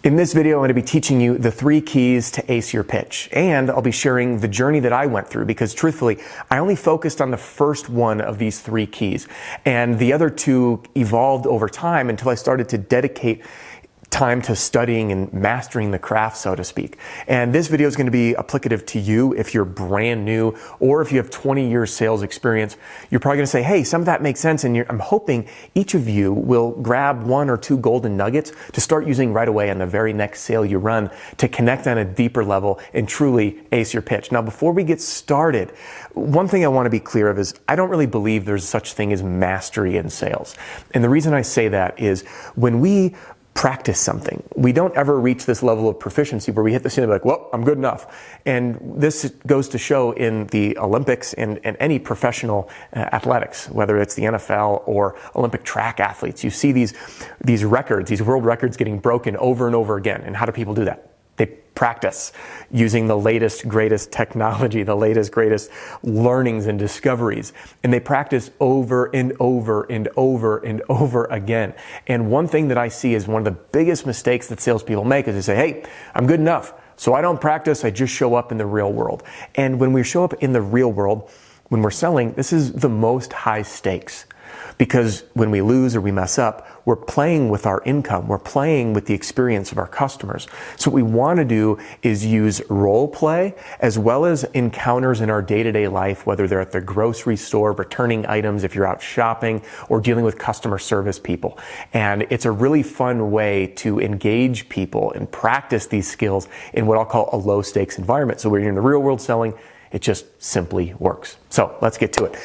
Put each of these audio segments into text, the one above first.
In this video, I'm going to be teaching you the 3 keys to ace your pitch, and I'll be sharing the journey that I went through because truthfully, I only focused on the first one of these 3 keys, and the other 2 evolved over time until I started to dedicate time to studying and mastering the craft, so to speak. And this video is going to be applicative to you if you're brand new or if you have 20 years sales experience. You're probably going to say, hey, some of that makes sense, and I'm hoping each of you will grab 1 or 2 golden nuggets to start using right away on the very next sale you run to connect on a deeper level and truly ace your pitch. Now, before we get started, one thing I want to be clear of is I don't really believe there's such thing as mastery in sales. And the reason I say that is when we practice something, we don't ever reach this level of proficiency where we hit the ceiling like, well, I'm good enough. And this goes to show in the Olympics and any professional athletics, whether it's the NFL or Olympic track athletes. You see these records, these world records getting broken over and over again. And how do people do that? They practice using the latest, greatest technology, the latest, greatest learnings and discoveries. And they practice over and over and over and over again. And one thing that I see is one of the biggest mistakes that salespeople make is they say, hey, I'm good enough, so I don't practice, I just show up in the real world. And when we show up in the real world, when we're selling, this is the most high stakes. Because when we lose or we mess up, we're playing with our income. We're playing with the experience of our customers. So what we want to do is use role play as well as encounters in our day-to-day life, whether they're at the grocery store, returning items if you're out shopping, or dealing with customer service people. And it's a really fun way to engage people and practice these skills in what I'll call a low-stakes environment. So when you're in the real world selling, it just simply works. So let's get to it.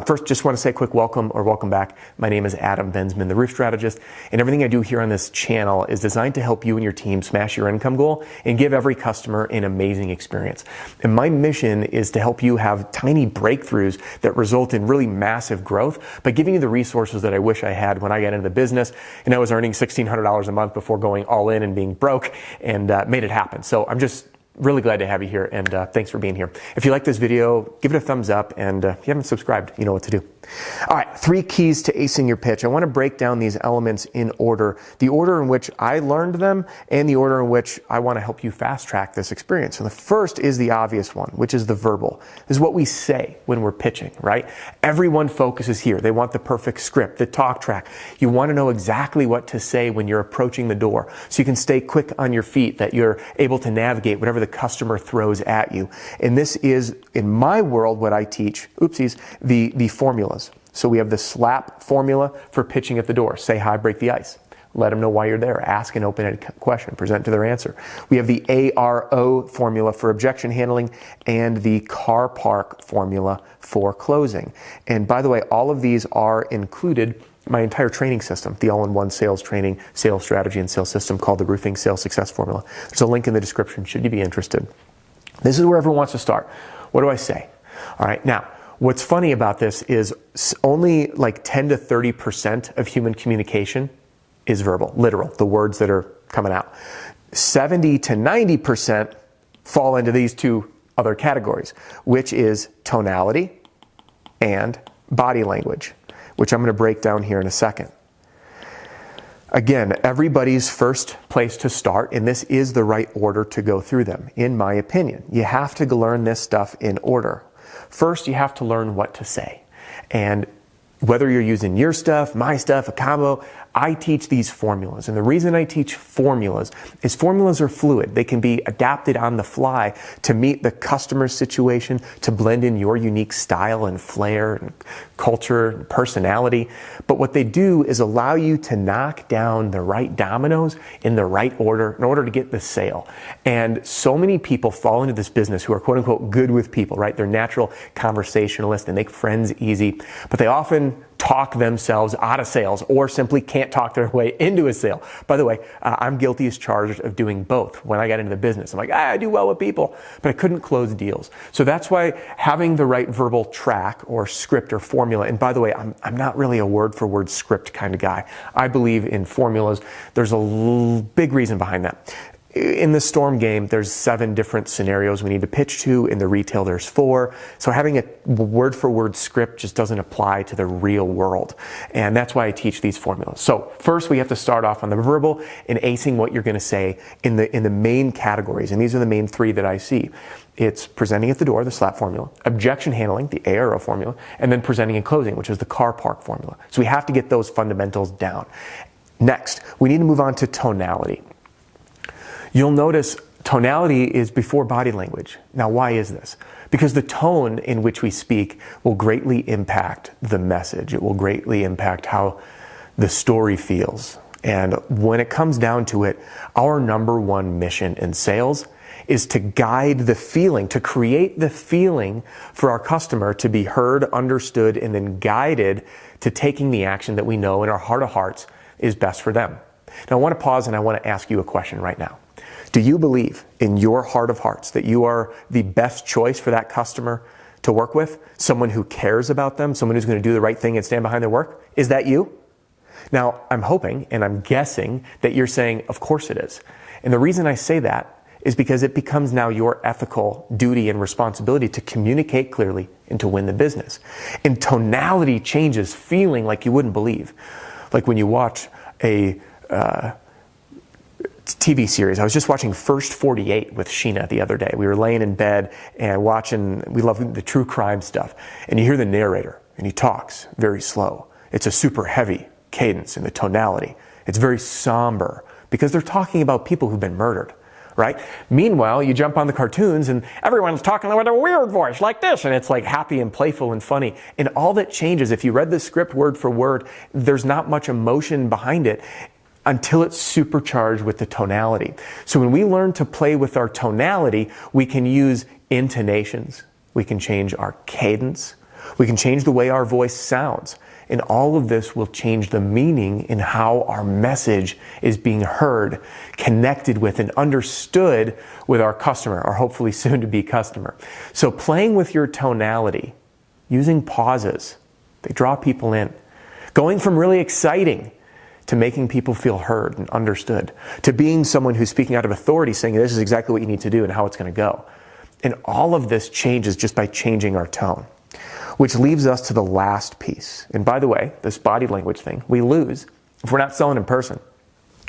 First, just want to say a quick welcome or welcome back. My name is Adam Bensman, the Roof Strategist, and everything I do here on this channel is designed to help you and your team smash your income goal and give every customer an amazing experience. And my mission is to help you have tiny breakthroughs that result in really massive growth by giving you the resources that I wish I had when I got into the business and I was earning $1,600 a month before going all in and being broke, and made it happen. So I'm just really glad to have you here, and thanks for being here. If you like this video, give it a thumbs up, and if you haven't subscribed, you know what to do. All right, 3 keys to acing your pitch. I want to break down these elements in order, the order in which I learned them and the order in which I want to help you fast track this experience. And the first is the obvious one, which is the verbal. This is what we say when we're pitching, right? Everyone focuses here. They want the perfect script, the talk track. You want to know exactly what to say when you're approaching the door so you can stay quick on your feet, that you're able to navigate whatever the customer throws at you. And this is, in my world, what I teach, the formulas. So we have the SLAP formula for pitching at the door. Say hi, break the ice. Let them know why you're there. Ask an open-ended question. Present to their answer. We have the ARO formula for objection handling and the car park formula for closing. And by the way, all of these are included my entire training system, the all-in-one sales training, sales strategy, and sales system called the Roofing Sales Success Formula. There's a link in the description should you be interested. This is where everyone wants to start. What do I say? All right, now, what's funny about this is only like 10 to 30% of human communication is verbal, literal, the words that are coming out. 70 to 90% fall into these 2 other categories, which is tonality and body language, which I'm going to break down here in a second. Again, everybody's first place to start, and this is the right order to go through them, in my opinion. You have to learn this stuff in order. First, you have to learn what to say. And whether you're using your stuff, my stuff, a combo, I teach these formulas. And the reason I teach formulas is formulas are fluid. They can be adapted on the fly to meet the customer's situation, to blend in your unique style and flair and culture and personality. But what they do is allow you to knock down the right dominoes in the right order in order to get the sale. And so many people fall into this business who are quote unquote good with people, right? They're natural conversationalists. They make friends easy, but they often talk themselves out of sales or simply can't talk their way into a sale. By the way, I'm guilty as charged of doing both. When I got into the business, I'm like, I do well with people, but I couldn't close deals. So that's why having the right verbal track or script or formula, and by the way, I'm not really a word for word script kind of guy. I believe in formulas. There's a big reason behind that. in the Storm game, there's 7 different scenarios we need to pitch to. In the retail, there's 4. So having a word-for-word script just doesn't apply to the real world. And that's why I teach these formulas. So first, we have to start off on the verbal and acing what you're going to say in the main categories. And these are the main 3 that I see. It's presenting at the door, the SLAP formula, objection handling, the ARO formula, and then presenting and closing, which is the car park formula. So we have to get those fundamentals down. Next, we need to move on to tonality. You'll notice tonality is before body language. Now, why is this? Because the tone in which we speak will greatly impact the message. It will greatly impact how the story feels. And when it comes down to it, our number one mission in sales is to guide the feeling, to create the feeling for our customer to be heard, understood, and then guided to taking the action that we know in our heart of hearts is best for them. Now, I want to pause and I want to ask you a question right now. Do you believe in your heart of hearts that you are the best choice for that customer to work with? Someone who cares about them, someone who's going to do the right thing and stand behind their work? Is that you? Now, I'm hoping and I'm guessing that you're saying, of course it is. And the reason I say that is because it becomes now your ethical duty and responsibility to communicate clearly and to win the business. And tonality changes feeling like you wouldn't believe. Like when you watch a TV series. I was just watching First 48 with Sheena the other day. We were laying in bed and watching, we love the true crime stuff. And you hear the narrator and he talks very slow. It's a super heavy cadence in the tonality. It's very somber because they're talking about people who've been murdered, right? Meanwhile, you jump on the cartoons and everyone's talking with a weird voice like this, and it's like happy and playful and funny. And all that changes, if you read the script word for word, there's not much emotion behind it until it's supercharged with the tonality. So when we learn to play with our tonality, we can use intonations, we can change our cadence, we can change the way our voice sounds. And all of this will change the meaning in how our message is being heard, connected with, and understood with our customer, or hopefully soon to be customer. So playing with your tonality, using pauses, they draw people in. Going from really exciting to making people feel heard and understood, to being someone who's speaking out of authority, saying this is exactly what you need to do and how it's going to go. And all of this changes just by changing our tone, which leaves us to the last piece. And by the way, this body language thing, we lose if we're not selling in person.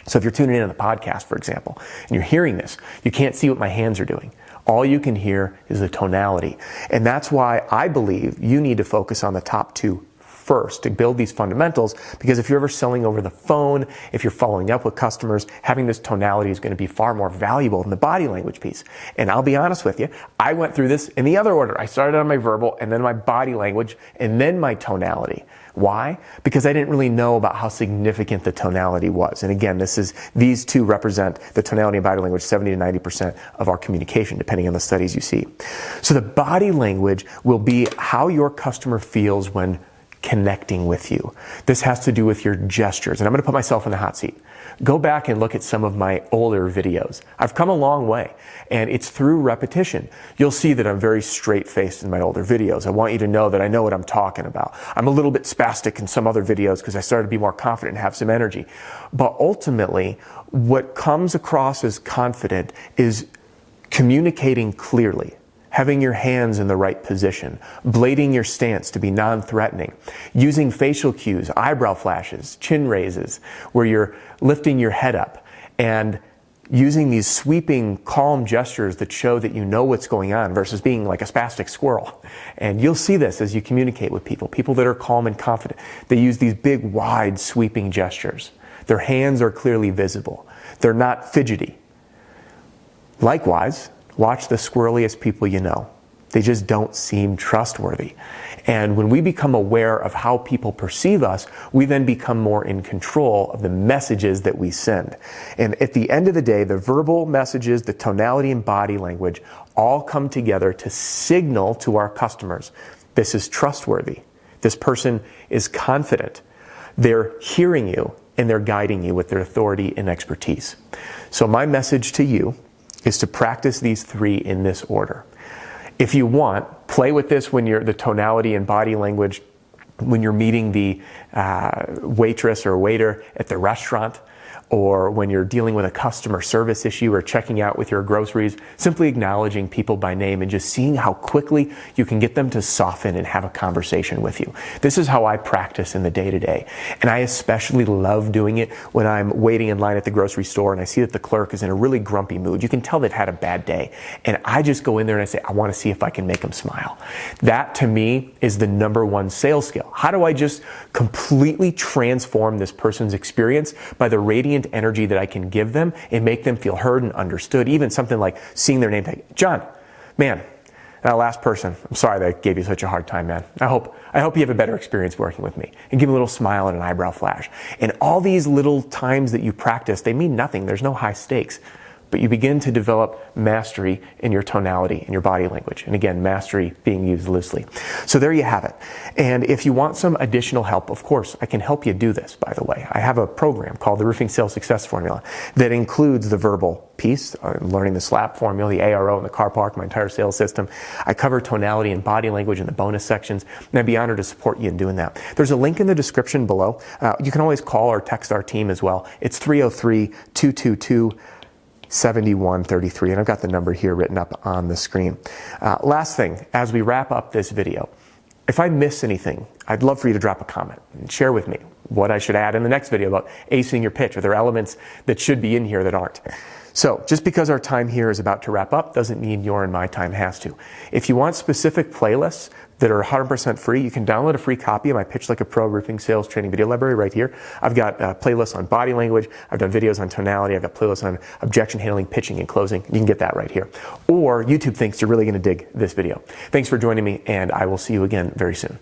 So if you're tuning in on the podcast, for example, and you're hearing this, you can't see what my hands are doing. All you can hear is the tonality. And that's why I believe you need to focus on the top 2 first to build these fundamentals, because if you're ever selling over the phone, if you're following up with customers, having this tonality is going to be far more valuable than the body language piece. And I'll be honest with you, I went through this in the other order. I started on my verbal and then my body language and then my tonality. Why? Because I didn't really know about how significant the tonality was. And again, these 2 represent the tonality and body language, 70 to 90% of our communication, depending on the studies you see. So the body language will be how your customer feels when connecting with you. This has to do with your gestures. And I'm going to put myself in the hot seat. Go back and look at some of my older videos. I've come a long way, and it's through repetition. You'll see that I'm very straight-faced in my older videos. I want you to know that I know what I'm talking about. I'm a little bit spastic in some other videos because I started to be more confident and have some energy. But ultimately, what comes across as confident is communicating clearly, having your hands in the right position, blading your stance to be non-threatening, using facial cues, eyebrow flashes, chin raises, where you're lifting your head up, and using these sweeping, calm gestures that show that you know what's going on versus being like a spastic squirrel. And you'll see this as you communicate with people that are calm and confident. They use these big, wide, sweeping gestures. Their hands are clearly visible. They're not fidgety. Likewise, watch the squirreliest people you know. They just don't seem trustworthy. And when we become aware of how people perceive us, we then become more in control of the messages that we send. And at the end of the day, the verbal messages, the tonality and body language all come together to signal to our customers, this is trustworthy. This person is confident. They're hearing you and they're guiding you with their authority and expertise. So my message to you is to practice these 3 in this order. If you want, play with this when you're the tonality and body language, when you're meeting the waitress or waiter at the restaurant, or when you're dealing with a customer service issue or checking out with your groceries, simply acknowledging people by name and just seeing how quickly you can get them to soften and have a conversation with you. This is how I practice in the day-to-day. And I especially love doing it when I'm waiting in line at the grocery store and I see that the clerk is in a really grumpy mood. You can tell they've had a bad day. And I just go in there and I say, I want to see if I can make them smile. That to me is the number one sales skill. How do I just completely transform this person's experience by the radiant energy that I can give them and make them feel heard and understood? Even something like seeing their name tag. John, man, that last person, I'm sorry that I gave you such a hard time, man. I hope you have a better experience working with me. And give them a little smile and an eyebrow flash. And all these little times that you practice, they mean nothing. There's no high stakes. But you begin to develop mastery in your tonality, in your body language. And again, mastery being used loosely. So there you have it. And if you want some additional help, of course, I can help you do this, by the way. I have a program called the Roofing Sales Success Formula that includes the verbal piece, learning the SLAP formula, the ARO, and the car park, my entire sales system. I cover tonality and body language in the bonus sections, and I'd be honored to support you in doing that. There's a link in the description below. You can always call or text our team as well. It's 303-222-7133, and I've got the number here written up on the screen. Last thing, as we wrap up this video, if I miss anything, I'd love for you to drop a comment and share with me what I should add in the next video about acing your pitch. Are there elements that should be in here that aren't? So just because our time here is about to wrap up doesn't mean your and my time has to. If you want specific playlists that are 100% free, you can download a free copy of my Pitch Like a Pro Roofing Sales Training Video Library right here. I've got playlists on body language. I've done videos on tonality. I've got playlists on objection handling, pitching, and closing. You can get that right here. Or YouTube thinks you're really going to dig this video. Thanks for joining me, and I will see you again very soon.